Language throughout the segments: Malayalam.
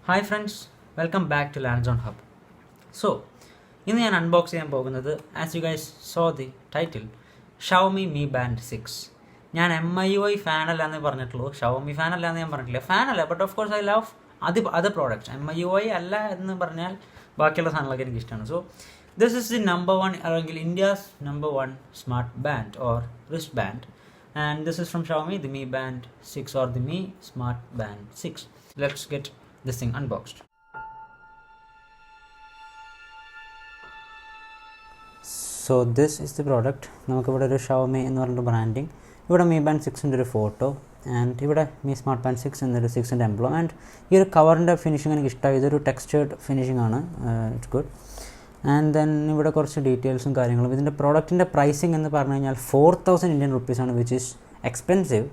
Hi friends, welcome back to lands on hub. So ഇന്ന് ഞാൻ അൺബോക്സ് ചെയ്യാൻ പോകുന്നത്, as you guys saw the title, Xiaomi Mi Band 6. ഞാൻ MIUI ഫാനല്ല എന്ന് പറഞ്ഞിട്ടുള്ളൂ, ഷവോമി ഫാനല്ല എന്ന് ഞാൻ പറഞ്ഞിട്ടില്ല. ഫാനല്ല, but of course I love other products. MIUI അല്ല എന്ന് പറഞ്ഞാൽ ബാക്കിയുള്ള സാധനങ്ങളൊക്കെ എനിക്ക് ഇഷ്ടമാണ്. So this is the number 1, അല്ലെങ്കിൽ India's number 1 smart band or wrist band. And this is from Xiaomi, the Mi Band 6 or the Mi Smart Band 6. Let's get this thing unboxed. So this is the product. നമുക്കിവിടെ ഒരു ഷവോമി എന്ന് പറഞ്ഞൊരു ബ്രാൻഡിങ്, ഇവിടെ Mi Band 6ൻ്റെ ഒരു ഫോട്ടോ, ആൻഡ് ഇവിടെ Mi Smart Band 6 എന്നൊരു 6ൻ്റെ എംബ്ലം. ആൻഡ് ഈ ഒരു കവറിൻ്റെ ഫിനിഷിങ് എനിക്ക് ഇഷ്ടമായി. ഇതൊരു ടെക്സ്ചേർഡ് ഫിനിഷിംഗ് ആണ്, ഇറ്റ്സ് ഗുഡ്. ആൻഡ് ദെൻ ഇവിടെ കുറച്ച് ഡീറ്റെയിൽസും കാര്യങ്ങളും. ഇതിൻ്റെ പ്രോഡക്റ്റിൻ്റെ പ്രൈസിങ് എന്ന് പറഞ്ഞു കഴിഞ്ഞാൽ 4000 Indian rupees ആണ്, വിച്ച് ഈസ് എക്സ്പെൻസീവ്.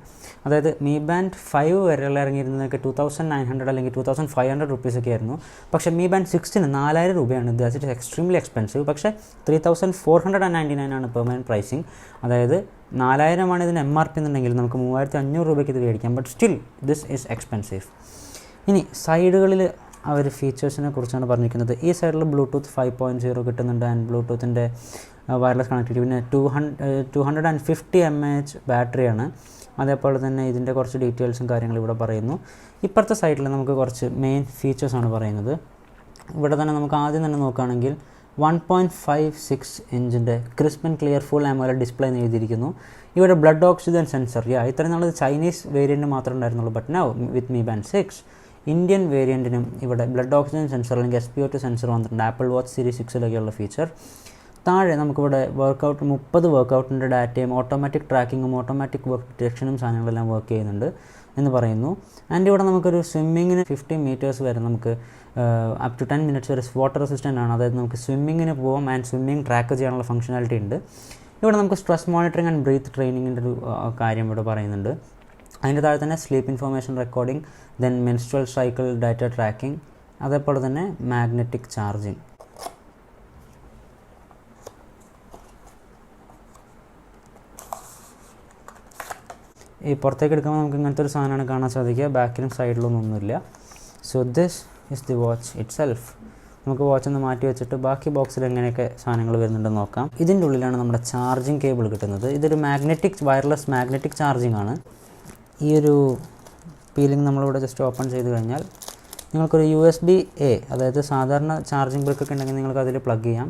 അതായത് Mi Band 5 വരെയുള്ള ഇറങ്ങിയിരുന്നതൊക്കെ 2900 അല്ലെങ്കിൽ 2500 rupees ഒക്കെ ആയിരുന്നു. പക്ഷേ Mi Band 6ന് 4000 രൂപയാണ്. That it extremely expensive. പക്ഷേ 3499 ആണ് പെർമനൻറ്റ് പ്രൈസിങ്. അതായത് 4000 ഇതിന് MRP എന്നുണ്ടെങ്കിൽ നമുക്ക് 3500 രൂപയ്ക്ക് ഇത് മേടിക്കാം. But still this is expensive. ഇനി സൈഡുകളിൽ അവർ ഫീച്ചേഴ്സിനെ കുറിച്ചാണ് പറഞ്ഞിരിക്കുന്നത്. ഈ സൈഡിൽ ബ്ലൂടൂത്ത് 5.0 കിട്ടുന്നുണ്ട്, ആൻഡ് ബ്ലൂടൂത്തിൻ്റെ വയർലെസ് കണക്ടിവിറ്റി. പിന്നെ 250 mAh ബാറ്ററിയാണ്. അതേപോലെ തന്നെ ഇതിൻ്റെ കുറച്ച് ഡീറ്റെയിൽസും കാര്യങ്ങളും ഇവിടെ പറയുന്നു. ഇപ്പുറത്തെ സൈഡിൽ നമുക്ക് കുറച്ച് മെയിൻ ഫീച്ചേഴ്സാണ് പറയുന്നത്. ഇവിടെ തന്നെ നമുക്ക് ആദ്യം തന്നെ നോക്കുകയാണെങ്കിൽ 1.56 ഇഞ്ചിൻ്റെ crisp and clear full AMOLED display എന്ന് എഴുതിയിരിക്കുന്നു. ഇവിടെ ബ്ലഡ് ഓക്സിജൻ സെൻസർ, ഇത്രയും നാളത് ചൈനീസ് വേരിയൻറ്റ് മാത്രമേ ഉണ്ടായിരുന്നുള്ളൂ. But now with Mi Band 6 Indian വേരിയൻറ്റിനും ഇവിടെ ബ്ലഡ് ഓക്സിജൻ സെൻസർ അല്ലെങ്കിൽ SpO2 സെൻസർ വന്നിട്ടുണ്ട്. Apple watch series 6 feature. താഴെ നമുക്കിവിടെ വർക്കൗട്ട് 30 വർക്കൗട്ടിൻ്റെ ഡാറ്റയും ഓട്ടോമാറ്റിക് ട്രാക്കിങ്ങും ഓട്ടോമാറ്റിക് വർക്ക് ഡിറ്റക്ഷനും സാധനങ്ങളെല്ലാം വർക്ക് ചെയ്യുന്നുണ്ട് എന്ന് പറയുന്നു. ആൻഡ് ഇവിടെ നമുക്കൊരു സ്വിമ്മിങ്ങിന് 50 meters വരെ നമുക്ക് അപ് ടു 10 minutes വരെ വാട്ടർ റെസിസ്റ്റൻ്റ് ആണ്. അതായത് നമുക്ക് സ്വിമ്മിങ്ങിന് പോകാം ആൻഡ് സ്വിമ്മിങ് ട്രാക്ക് ചെയ്യാനുള്ള ഫംഗ്ഷനാലിറ്റി ഉണ്ട്. ഇവിടെ നമുക്ക് സ്ട്രെസ് മോണിറ്ററിങ് ആൻഡ് ബ്രീത്ത് ട്രെയിനിങ്ങിൻ്റെ ഒരു കാര്യം ഇവിടെ പറയുന്നുണ്ട്. അതിൻ്റെ താഴെ തന്നെ sleep information recording, then menstrual cycle data tracking, അതേപോലെ തന്നെ മാഗ്നറ്റിക് ചാർജിങ്. ഈ പുറത്തേക്ക് എടുക്കുമ്പോൾ നമുക്ക് ഇങ്ങനത്തെ ഒരു സാധനമാണ് കാണാൻ സാധിക്കുക. ബാക്കിലും സൈഡിലൊന്നും ഒന്നുമില്ല. So this is the watch it self. നമുക്ക് വാച്ച് ഒന്ന് മാറ്റി വെച്ചിട്ട് ബാക്കി ബോക്സിൽ എങ്ങനെയൊക്കെ സാധനങ്ങൾ വരുന്നുണ്ടെന്ന് നോക്കാം. ഇതിൻ്റെ ഉള്ളിലാണ് നമ്മുടെ ചാർജിങ് കേബിൾ കിട്ടുന്നത്. ഇതൊരു വയർലെസ് മാഗ്നറ്റിക് ചാർജിങ് ആണ്. ഈ ഒരു പീലിംഗ് നമ്മളിവിടെ ജസ്റ്റ് ഓപ്പൺ ചെയ്ത് കഴിഞ്ഞാൽ നിങ്ങൾക്കൊരു USB-A, അതായത് സാധാരണ ചാർജിങ് ബ്രിക്കൊക്കെ ഉണ്ടെങ്കിൽ നിങ്ങൾക്ക് അതിൽ പ്ലഗ് ചെയ്യാം.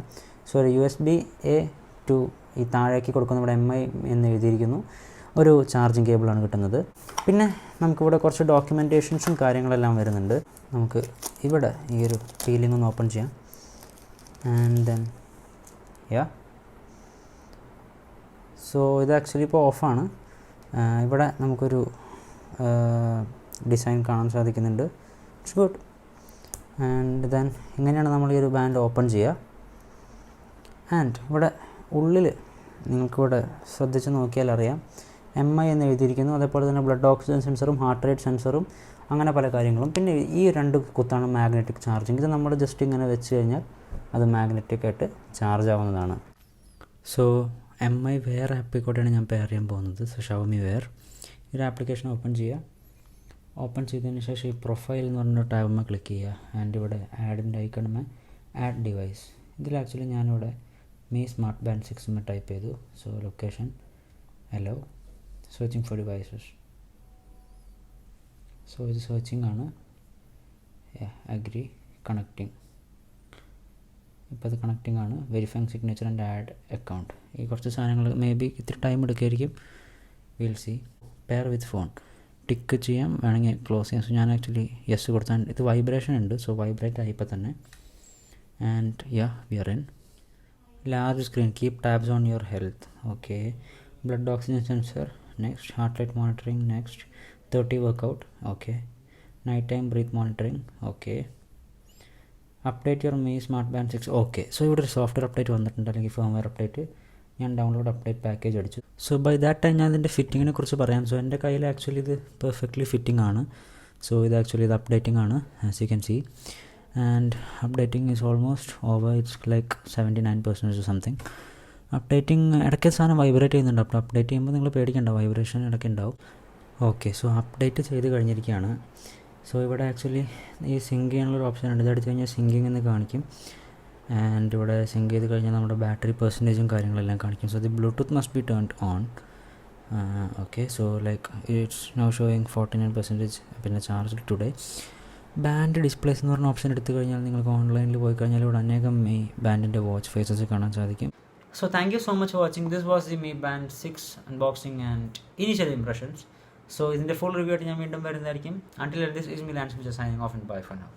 സോ ഒരു USB-A ടു ഈ താഴേക്ക് കൊടുക്കുന്ന ഇവിടെ MI എന്ന് എഴുതിയിരിക്കുന്നു ഒരു ചാർജിങ് കേബിളാണ് കിട്ടുന്നത്. പിന്നെ നമുക്കിവിടെ കുറച്ച് ഡോക്യുമെൻറ്റേഷൻസും കാര്യങ്ങളെല്ലാം വരുന്നുണ്ട്. നമുക്ക് ഇവിടെ ഈ ഒരു പീലിംഗ് ഒന്ന് ഓപ്പൺ ചെയ്യാം. ആൻഡ് ദെൻ സോ ഇത് ആക്ച്വലി ഇപ്പോൾ ഓഫാണ്. ഇവിടെ നമുക്കൊരു ഡിസൈൻ കാണാൻ സാധിക്കുന്നുണ്ട്. It's good. ആൻഡ് ദെൻ ഇങ്ങനെയാണ് നമ്മൾ ഈ ഒരു ബാൻഡ് ഓപ്പൺ ചെയ്യുക. ആൻഡ് ഇവിടെ ഉള്ളിൽ നിങ്ങൾക്കിവിടെ ശ്രദ്ധിച്ച് നോക്കിയാൽ അറിയാം MI എന്ന് എഴുതിയിരിക്കുന്നു. അതേപോലെ തന്നെ ബ്ലഡ് ഓക്സിജൻ സെൻസറും ഹാർട്ട് റേറ്റ് സെൻസറും അങ്ങനെ പല കാര്യങ്ങളും. പിന്നെ ഈ 2 കുത്താണ് മാഗ്നറ്റിക് ചാർജിങ്. ഇത് നമ്മൾ ജസ്റ്റ് ഇങ്ങനെ വെച്ച് കഴിഞ്ഞാൽ അത് മാഗ്നറ്റിക് ആയിട്ട് ചാർജ് ആവുന്നതാണ്. സോ MI വെയർ ആപ്പിക്കോടെയാണ് ഞാൻ പെയർ ചെയ്യാൻ പോകുന്നത്. സോ ഷവോമി വെയർ ഈ ഒരു ആപ്ലിക്കേഷൻ ഓപ്പൺ ചെയ്യുക. ഓപ്പൺ ചെയ്തതിന് ശേഷം ഈ പ്രൊഫൈൽ എന്ന് പറഞ്ഞ ടാബുമ്മ ക്ലിക്ക് ചെയ്യുക. ആൻഡ് ഇവിടെ ആഡിൻ്റെ ഐക്കണുമ്മ ആഡ് ഡിവൈസ്. ഇതിൽ ആക്ച്വലി ഞാനിവിടെ Mi Smart Band 6 ടൈപ്പ് ചെയ്തു. So location hello searching for devices. So ഇത് സെർച്ചിങ് ആണ്. Agree connecting. ഇപ്പോൾ അത് കണക്റ്റിംഗ് ആണ്. Verifying signature and add account. ഈ കുറച്ച് സാധനങ്ങൾ മേ ബി ഇത്തിരി ടൈം എടുക്കുമായിരിക്കും. Will see. Pair with phone tick ചെയ്യാം, വേണമെങ്കിൽ ക്ലോസ് ചെയ്യാം. സോ ഞാൻ ആക്ച്വലി യെസ് കൊടുത്താൽ ഇത് വൈബ്രേഷൻ ഉണ്ട്. സോ വൈബ്രേറ്റ് ആയിപ്പോൾ തന്നെ. And we are in. Large screen, keep tabs on your health. Okay. Blood oxygen sensor, next. Heart rate monitoring, next. 30 workout, okay. Night time breath monitoring, okay. Update your Mi Smart Band 6, okay. So ഇവിടെ ഒരു സോഫ്റ്റ്വെയർ അപ്ഡേറ്റ് വന്നിട്ടുണ്ട്, അല്ലെങ്കിൽ ഫേംവെയർ അപ്ഡേറ്റ്. ഞാൻ ഡൗൺലോഡ് അപ്ഡേറ്റ് പാക്കേജ് അടിച്ചു. സോ ബൈ ദാറ്റ് ടൈം ഞാൻ ഇതിൻ്റെ ഫിറ്റിങ്ങിനെ കുറിച്ച് പറയാം. സോ എൻ്റെ കയ്യിൽ ആക്ച്വലി ഇത് പെർഫെക്റ്റ്ലി ഫിറ്റിംഗ് ആണ്. സോ ഇത് ആക്ച്വലി ഇത് അപ്ഡേറ്റിംഗ് ആണ്, as you can see. And updating is almost over. It's like 79% something. Updating ഇടയ്ക്ക് സാധനം വൈബ്രേറ്റ് ചെയ്യുന്നുണ്ട്. അപ്പോൾ അപ്ഡേറ്റ് ചെയ്യുമ്പോൾ നിങ്ങൾ പേടിക്കേണ്ട, വൈബ്രേഷൻ ഇടയ്ക്ക് ഉണ്ടാവും. ഓക്കെ. സോ അപ്ഡേറ്റ് ചെയ്ത് കഴിഞ്ഞിരിക്കുകയാണ്. സോ ഇവിടെ ആക്ച്വലി ഈ സിങ്ക് ചെയ്യാനുള്ളൊരു ഓപ്ഷൻ ഉണ്ട്. ഇതെടുത്ത് കഴിഞ്ഞാൽ സിങ്കിങ് എന്ന് കാണിക്കും. ആൻഡ് ഇവിടെ സിങ്ക് ചെയ്ത് കഴിഞ്ഞാൽ നമ്മുടെ ബാറ്ററി പെർസെൻറ്റേജും കാര്യങ്ങളെല്ലാം കാണിക്കും. So the Bluetooth must be turned on. Okay, so like it's now showing 49%. പിന്നെ ചാർജ് ടുഡേ. ബാൻഡ് ഡിസ്പ്ലേസ് എന്ന് പറഞ്ഞ ഓപ്ഷൻ എടുത്തു കഴിഞ്ഞാൽ നിങ്ങൾക്ക് ഓൺലൈനിൽ പോയി കഴിഞ്ഞാൽ ഇവിടെ അനേകം ഈ ബാൻഡിൻ്റെ വാച്ച് ഫേസസ് കാണാൻ സാധിക്കും. So thank you so much for watching. This was the Mi Band 6 unboxing and initial impressions. So ഇതിൻ്റെ full review ആയിട്ട് ഞാൻ വീണ്ടും വരുന്നതായിരിക്കും. Until then, this is me Lance, signing off and bye for now.